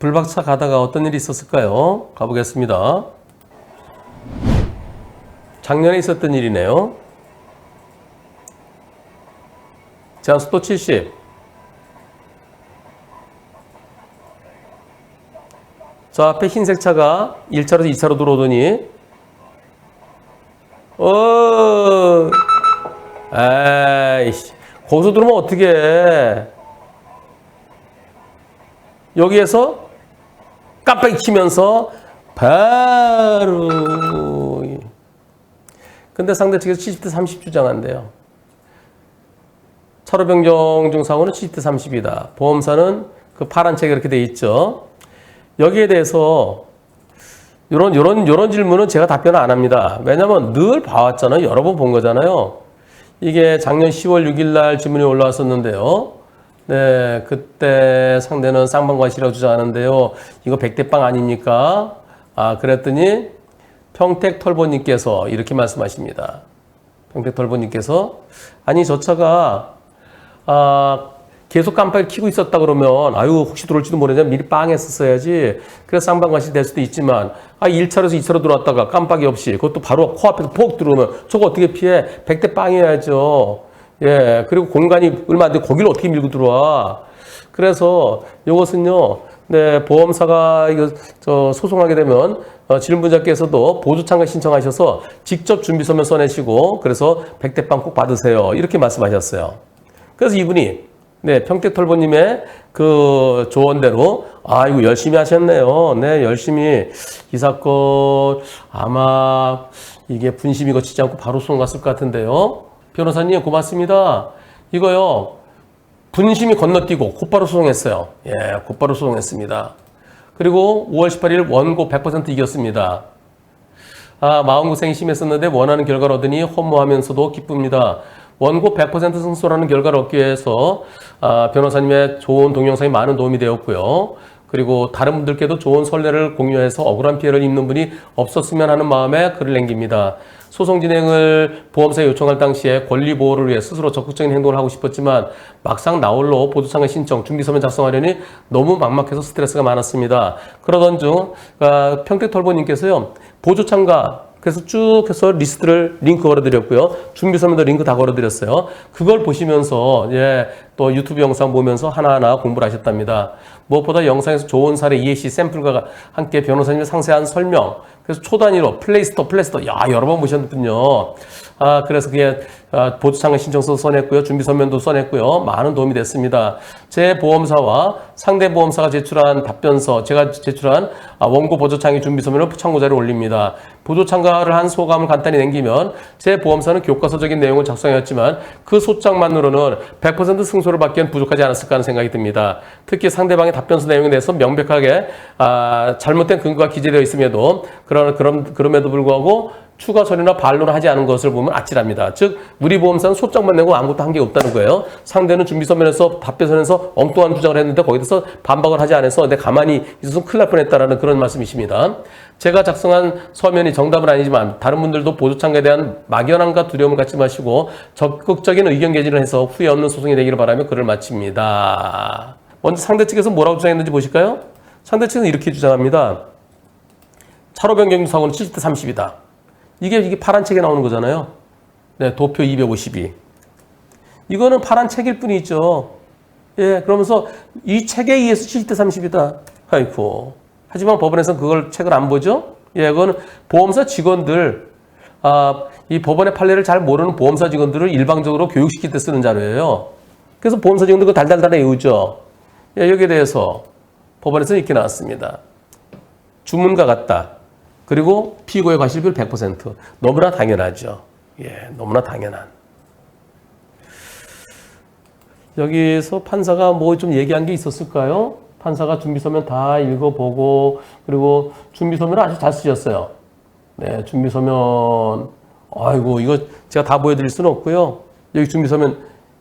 블박사 가다가 어떤 일이 있었을까요? 가보겠습니다. 작년에 있었던 일이네요. 제한속도 70. 저 앞에 흰색 차가 1차로에서 2차로 들어오더니 아이씨, 거기서 들어오면 어떻게 해? 여기에서 깜빡이 키면서 바로. 근데 상대 측에서 70대 30 주장한대요. 차로 변경 중 사고는 70대 30이다. 보험사는 그 파란 책에 이렇게 돼 있죠. 여기에 대해서 요런 질문은 제가 답변을 안 합니다. 왜냐면 늘 봐왔잖아요. 여러 번 본 거잖아요. 이게 작년 10월 6일 날 질문이 올라왔었는데요. 네, 그때 상대는 쌍방과실이라고 주장하는데요. 이거 100대 빵 아닙니까? 그랬더니 평택털보님께서 이렇게 말씀하십니다. 평택털보님께서 아니 저 차가 계속 깜빡이 켜고 있었다 그러면 아유 혹시 들어올지도 모르냐 미리 빵 했었어야지. 그래서 쌍방과실이 될 수도 있지만 1차로에서 2차로 들어왔다가 깜빡이 없이 그것도 바로 코앞에서 폭 들어오면 저거 어떻게 피해? 100대 빵이어야죠. 예, 그리고 공간이 얼마 안 돼 거기를 어떻게 밀고 들어와? 그래서 이것은요, 네, 보험사가 이거 소송하게 되면 질문자께서도 보조 참가 신청하셔서 직접 준비서면 써내시고 그래서 100대 빵 꼭 받으세요. 이렇게 말씀하셨어요. 그래서 이분이 네, 평택털보님의 그 조언대로 이거 열심히 하셨네요. 네, 열심히 이 사건 아마 이게 분심이 거치지 않고 바로 소송 갔을 것 같은데요. 변호사님 고맙습니다. 이거요. 분심이 건너뛰고 곧바로 소송했어요. 예, 곧바로 소송했습니다. 그리고 5월 18일 원고 100% 이겼습니다. 마음고생이 심했었는데 원하는 결과를 얻으니 허무하면서도 기쁩니다. 원고 100% 승소라는 결과를 얻기 위해서 변호사님의 좋은 동영상이 많은 도움이 되었고요. 그리고 다른 분들께도 좋은 선례를 공유해서 억울한 피해를 입는 분이 없었으면 하는 마음에 글을 남깁니다. 소송 진행을 보험사에 요청할 당시에 권리 보호를 위해 스스로 적극적인 행동을 하고 싶었지만 막상 나홀로 보조참가 신청, 준비서면 작성하려니 너무 막막해서 스트레스가 많았습니다. 그러던 중 평택털보님께서요. 보조참가 그래서 쭉 해서 리스트를 링크 걸어드렸고요. 준비서면도 링크 다 걸어드렸어요. 그걸 보시면서 또 유튜브 영상 보면서 하나하나 공부를 하셨답니다. 무엇보다 영상에서 좋은 사례 EAC 샘플과 함께 변호사님의 상세한 설명, 그래서 초단위로 플레이스토어 여러 번 보셨군요. 그래서 그게 보조참가 신청서도 써냈고요. 준비서면도 써냈고요. 많은 도움이 됐습니다. 제 보험사와 상대 보험사가 제출한 답변서, 제가 제출한 원고 보조참가 준비서면을 참고자료에 올립니다. 보조참가를 한 소감을 간단히 남기면 제 보험사는 교과서적인 내용을 작성했지만 그 소장만으로는 100% 승소를 받기 위한 부족하지 않았을까 하는 생각이 듭니다. 특히 상대방의 답변서 내용에 대해서 명백하게 잘못된 근거가 기재되어 있음에도 그럼에도 불구하고 추가 서류나 반론을 하지 않은 것을 보면 아찔합니다. 즉 우리 보험사는 소장만 내고 아무것도 한 게 없다는 거예요. 상대는 준비서면에서 답변서에서 엉뚱한 주장을 했는데 거기서 반박을 하지 않아서 내 가만히 있어서 큰일 날 뻔했다라는 그런 말씀이십니다. 제가 작성한 서면이 정답은 아니지만 다른 분들도 보조참가에 대한 막연함과 두려움을 갖지 마시고 적극적인 의견 개진을 해서 후회 없는 소송이 되기를 바라며 글을 마칩니다. 먼저 상대 측에서 뭐라고 주장했는지 보실까요? 상대 측은 이렇게 주장합니다. 차로 변경 사고는 70대 30이다. 이게 파란 책에 나오는 거잖아요. 네, 도표 252. 이거는 파란 책일 뿐이죠. 예, 그러면서 이 책에 의해서 70대 30이다. 아이고. 하지만 법원에서는 그걸 책을 안 보죠. 예, 그거는 보험사 직원들, 이 법원의 판례를 잘 모르는 보험사 직원들을 일방적으로 교육시킬 때 쓰는 자료예요. 그래서 보험사 직원들 그거 달달달 외우죠. 예, 여기에 대해서 법원에서는 이렇게 나왔습니다. 주문과 같다. 그리고 피고의 과실비율 100%. 너무나 당연하죠. 예, 너무나 당연한. 여기서 판사가 뭐 좀 얘기한 게 있었을까요? 판사가 준비서면 다 읽어보고, 그리고 준비서면을 아주 잘 쓰셨어요. 네, 준비서면, 아이고, 이거 제가 다 보여드릴 수는 없고요. 여기 준비서면,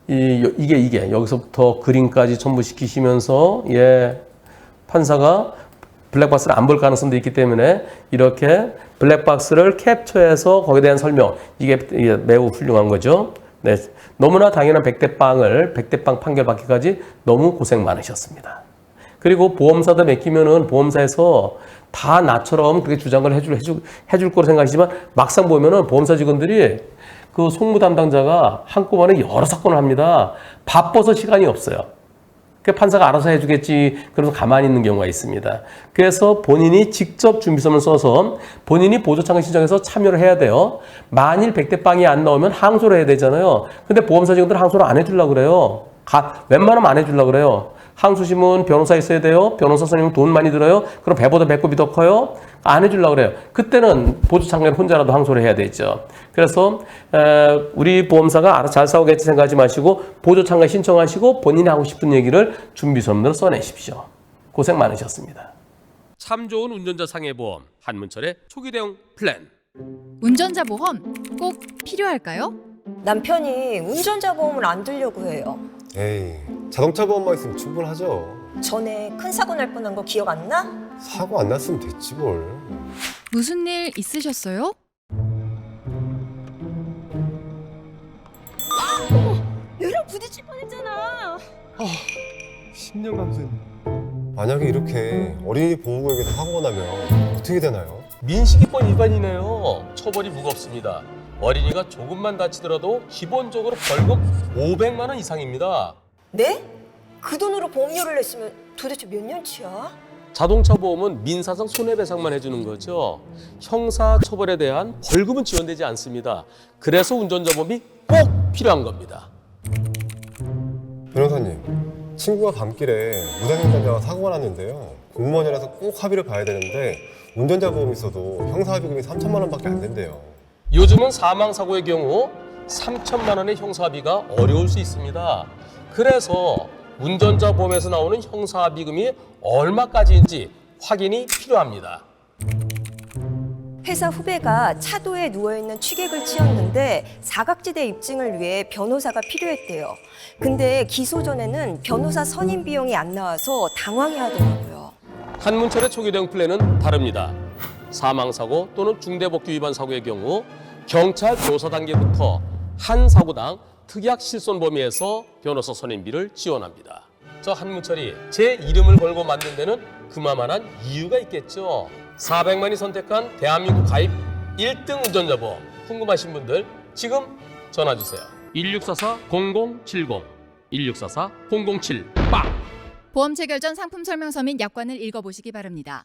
이게, 여기서부터 그림까지 첨부시키시면서, 예, 판사가 블랙박스를 안 볼 가능성도 있기 때문에 이렇게 블랙박스를 캡처해서 거기에 대한 설명, 이게 매우 훌륭한 거죠. 네, 너무나 당연한 100대 빵을 100대 빵 판결 받기까지 너무 고생 많으셨습니다. 그리고 보험사도 맡기면은 보험사에서 다 나처럼 그렇게 주장을 해줄 거로 생각하시지만 막상 보면은 보험사 직원들이 그 송무 담당자가 한꺼번에 여러 사건을 합니다. 바빠서 시간이 없어요. 그 판사가 알아서 해주겠지. 그래서 가만히 있는 경우가 있습니다. 그래서 본인이 직접 준비서를 써서 본인이 보조창을 신청해서 참여를 해야 돼요. 만일 100대 빵이 안 나오면 항소를 해야 되잖아요. 근데 보험사 직원들은 항소를 안 해주려고 그래요. 웬만하면 안 해주려고 그래요. 항소심은 변호사 있어야 돼요. 변호사 선생님 돈 많이 들어요. 그럼 배보다 배꼽이 더 커요. 안 해주려고 그래요. 그때는 보조창을 혼자라도 항소를 해야 되죠. 그래서 우리 보험사가 알아서 잘 싸우겠지 생각하지 마시고 보조창을 신청하시고 본인이 하고 싶은 얘기를 준비서문으로 써내십시오. 고생 많으셨습니다. 참 좋은 운전자 상해보험 한문철의 초기 대응 플랜. 운전자 보험 꼭 필요할까요? 남편이 운전자 보험을 안 들려고 해요. 에이, 자동차 보험만 있으면 충분하죠. 전에 큰 사고 날 뻔한 거 기억 안 나? 사고 안 났으면 됐지 뭘. 무슨 일 있으셨어요? 얘랑 부딪힐 뻔했잖아. 10년 감수했네. 만약에 이렇게 어린이 보호구역에서 사고가 나면 어떻게 되나요? 민식이법 위반이네요. 처벌이 무겁습니다. 어린이가 조금만 다치더라도 기본적으로 벌금 500만 원 이상입니다. 네? 그 돈으로 보험료를 냈으면 도대체 몇 년치야? 자동차 보험은 민사상 손해배상만 해주는 거죠. 형사 처벌에 대한 벌금은 지원되지 않습니다. 그래서 운전자 보험이 꼭 필요한 겁니다. 변호사님, 친구가 밤길에 무단횡단자가 사고가 났는데요. 공무원이라서 꼭 합의를 봐야 되는데 운전자 보험이 있어도 형사합의금이 3천만 원밖에 안 된대요. 요즘은 사망사고의 경우 3천만 원의 형사합의가 어려울 수 있습니다. 그래서 운전자 보험에서 나오는 형사합의금이 얼마까지인지 확인이 필요합니다. 회사 후배가 차도에 누워있는 취객을 치었는데 사각지대 입증을 위해 변호사가 필요했대요. 근데 기소 전에는 변호사 선임 비용이 안 나와서 당황해하더라고요. 한문철의 초기 대응 플랜은 다릅니다. 사망사고 또는 중대법규 위반 사고의 경우 경찰 조사 단계부터 한 사고당 특약 실손 범위에서 변호사 선임비를 지원합니다. 저 한문철이 제 이름을 걸고 만든 데는 그만한 이유가 있겠죠. 400만이 선택한 대한민국 가입 1등 운전자 보험 궁금하신 분들 지금 전화 주세요. 1644-0070 1644-007 빵! 보험 체결 전 상품 설명서 및 약관을 읽어보시기 바랍니다.